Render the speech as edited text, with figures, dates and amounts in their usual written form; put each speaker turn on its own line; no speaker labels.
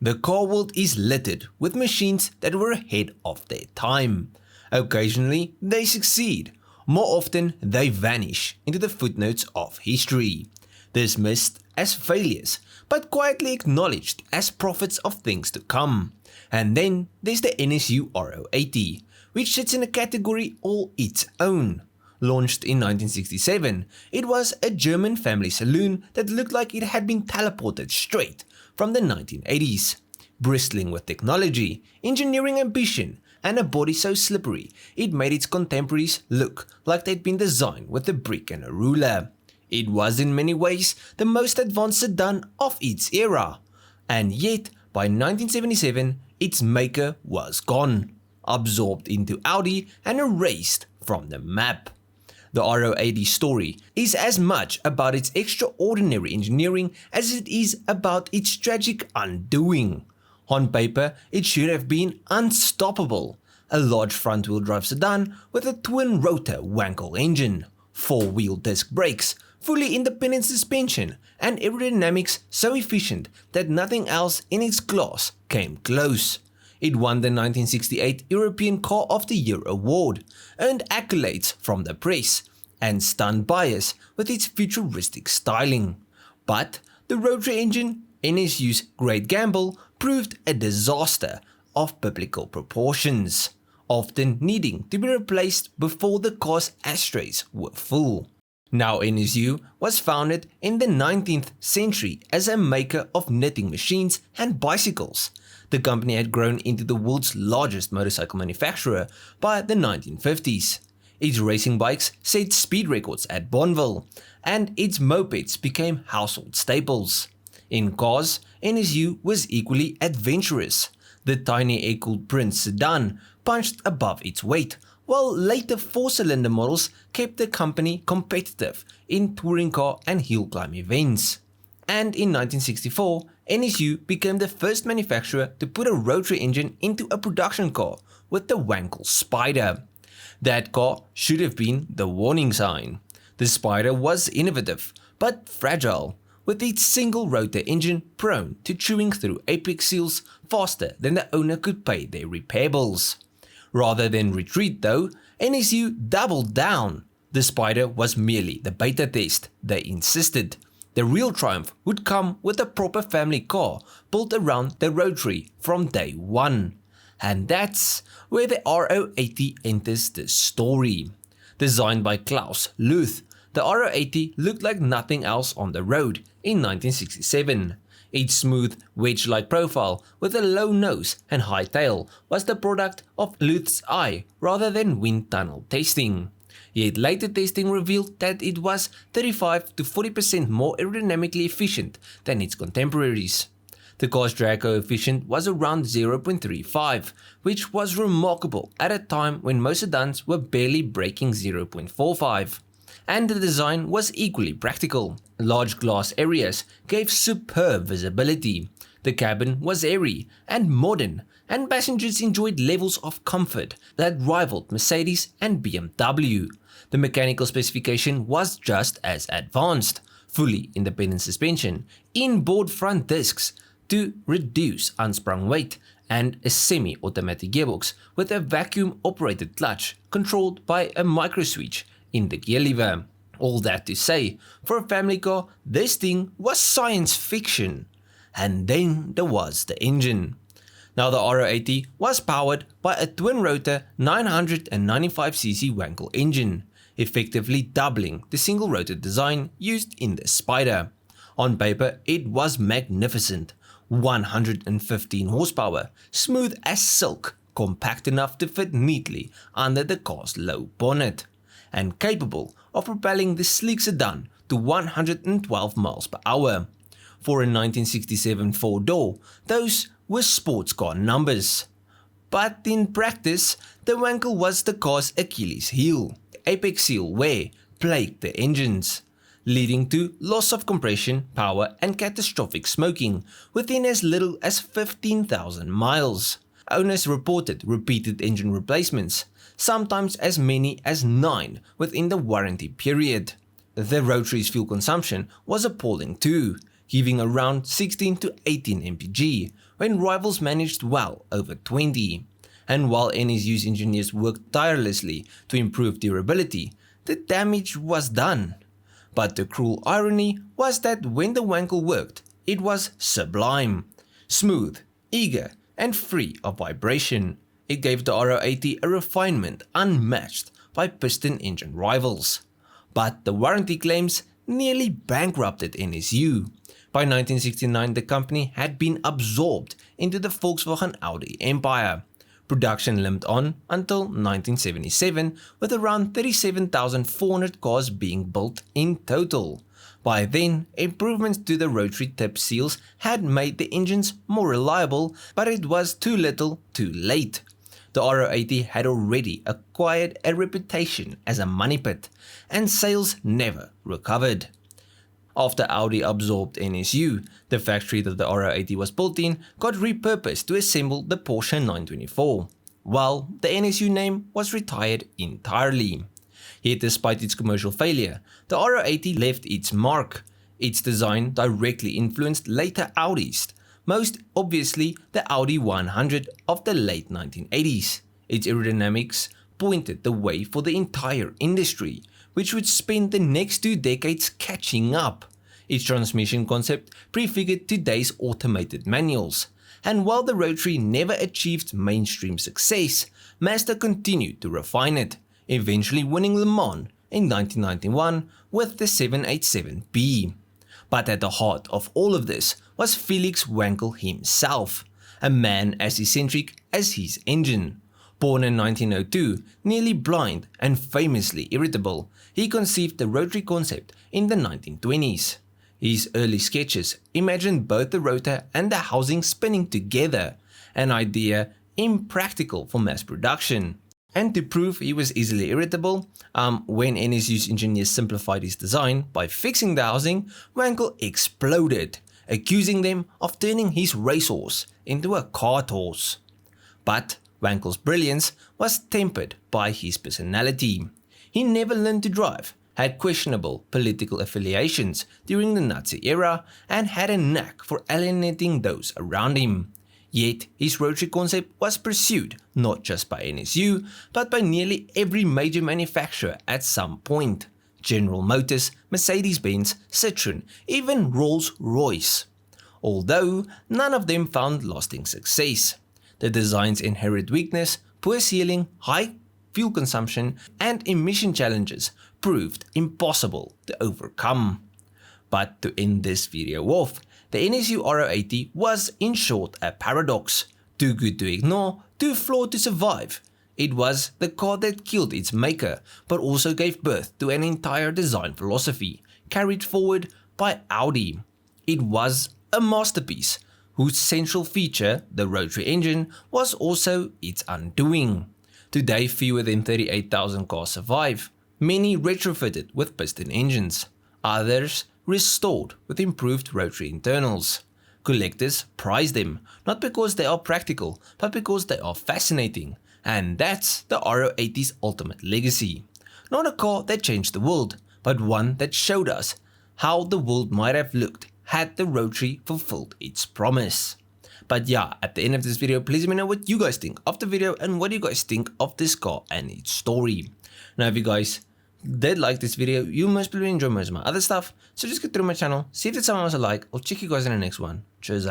The car world is littered with machines that were ahead of their time. Occasionally, they succeed. More often, they vanish into the footnotes of history, dismissed as failures, but quietly acknowledged as prophets of things to come. And then there's the NSU Ro80, which sits in a category all its own. Launched in 1967, it was a German family saloon that looked like it had been teleported straight from the 1980s. Bristling with technology, engineering ambition, and a body so slippery it made its contemporaries look like they'd been designed with a brick and a ruler. It was in many ways the most advanced sedan of its era, and yet by 1977 its maker was gone, absorbed into Audi and erased from the map. The Ro80 story is as much about its extraordinary engineering as it is about its tragic undoing. On paper, it should have been unstoppable. A large front-wheel drive sedan with a twin-rotor Wankel engine, 4-wheel disc brakes, fully independent suspension, and aerodynamics so efficient that nothing else in its class came close. It won the 1968 European Car of the Year award, earned accolades from the press, and stunned buyers with its futuristic styling. But the Rotary engine, NSU's great gamble, proved a disaster of biblical proportions, often needing to be replaced before the car's ashtrays were full. Now NSU was founded in the 19th century as a maker of knitting machines and bicycles. The company had grown into the world's largest motorcycle manufacturer by the 1950s. Its racing bikes set speed records at Bonneville, and its mopeds became household staples. In cars, NSU was equally adventurous. The tiny air-cooled Prince sedan punched above its weight, while later 4-cylinder models kept the company competitive in touring car and hill climb events. And in 1964, NSU became the first manufacturer to put a rotary engine into a production car with the Wankel Spider. That car should have been the warning sign. The Spider was innovative, but fragile, with its single-rotor engine prone to chewing through apex seals faster than the owner could pay their repair bills. Rather than retreat though, NSU doubled down. The Spider was merely the beta test, they insisted. The real triumph would come with a proper family car built around the Rotary from day one. And that's where the Ro80 enters the story. Designed by Klaus Luth, the Ro80 looked like nothing else on the road in 1967. Its smooth, wedge-like profile with a low nose and high tail was the product of Luth's eye rather than wind tunnel testing. Yet later testing revealed that it was 35 to 40% more aerodynamically efficient than its contemporaries. The car's drag coefficient was around 0.35, which was remarkable at a time when most sedans were barely breaking 0.45. And the design was equally practical. Large glass areas gave superb visibility. The cabin was airy and modern, and passengers enjoyed levels of comfort that rivaled Mercedes and BMW. The mechanical specification was just as advanced: fully independent suspension, inboard front discs to reduce unsprung weight, and a semi-automatic gearbox with a vacuum-operated clutch controlled by a micro-switch in the gear lever. All that to say, for a family car, this thing was science fiction. And then there was the engine. Now the Ro80 was powered by a twin-rotor 995cc Wankel engine, effectively doubling the single-rotor design used in the Spider. On paper, it was magnificent. 115 horsepower, smooth as silk, compact enough to fit neatly under the car's low bonnet, and capable of propelling the sleek sedan to 112 miles per hour. For a 1967 four-door, those were sports car numbers. But in practice, the Wankel was the car's Achilles heel. Apex seal wear plagued the engines, leading to loss of compression, power, and catastrophic smoking within as little as 15,000 miles. Owners reported repeated engine replacements, sometimes as many as 9 within the warranty period. The Rotary's fuel consumption was appalling too. giving around 16 to 18 mpg, when rivals managed well over 20. And while NSU's engineers worked tirelessly to improve durability, the damage was done. But the cruel irony was that when the Wankel worked, it was sublime, smooth, eager, and free of vibration. It gave the Ro80 a refinement unmatched by piston engine rivals. But the warranty claims nearly bankrupted NSU. By 1969, the company had been absorbed into the Volkswagen Audi empire. Production limped on until 1977, with around 37,400 cars being built in total. By then, improvements to the rotary tip seals had made the engines more reliable, but it was too little too late. The Ro80 had already acquired a reputation as a money pit, and sales never recovered. After Audi absorbed NSU, the factory that the Ro80 was built in got repurposed to assemble the Porsche 924, while the NSU name was retired entirely. Yet despite its commercial failure, the Ro80 left its mark. Its design directly influenced later Audis, most obviously the Audi 100 of the late 1980s. Its aerodynamics pointed the way for the entire industry, which would spend the next 2 decades catching up. Its transmission concept prefigured today's automated manuals, and while the Rotary never achieved mainstream success, Mazda continued to refine it, eventually winning Le Mans in 1991 with the 787B. But at the heart of all of this was Felix Wankel himself, a man as eccentric as his engine. Born in 1902, nearly blind and famously irritable, he conceived the Rotary concept in the 1920s. His early sketches imagined both the rotor and the housing spinning together, an idea impractical for mass production. And to prove he was easily irritable, when NSU's engineers simplified his design by fixing the housing, Wankel exploded, accusing them of turning his racehorse into a cart horse. But Wankel's brilliance was tempered by his personality. He never learned to drive, had questionable political affiliations during the Nazi era, and had a knack for alienating those around him. Yet his Rotary concept was pursued not just by NSU, but by nearly every major manufacturer at some point. General Motors, Mercedes-Benz, Citroën, even Rolls-Royce. Although none of them found lasting success. The design's inherent weakness, poor sealing, high fuel consumption, and emission challenges proved impossible to overcome. But to end this video off, the NSU Ro80 was in short a paradox, too good to ignore, too flawed to survive. It was the car that killed its maker, but also gave birth to an entire design philosophy, carried forward by Audi. It was a masterpiece, whose central feature, the rotary engine, was also its undoing. Today, fewer than 38,000 cars survive, many retrofitted with piston engines, others restored with improved rotary internals. Collectors prize them, not because they are practical, but because they are fascinating, and that's the Ro80's ultimate legacy. Not a car that changed the world, but one that showed us how the world might have looked had the Rotary fulfilled its promise. But yeah, at the end of this video, please let me know what you guys think of the video and what you guys think of this car and its story. Now, if you guys did like this video, you must probably enjoy most of my other stuff, so just go through my channel, see if it's someone else I like. I'll check you guys in the next one. Cheers,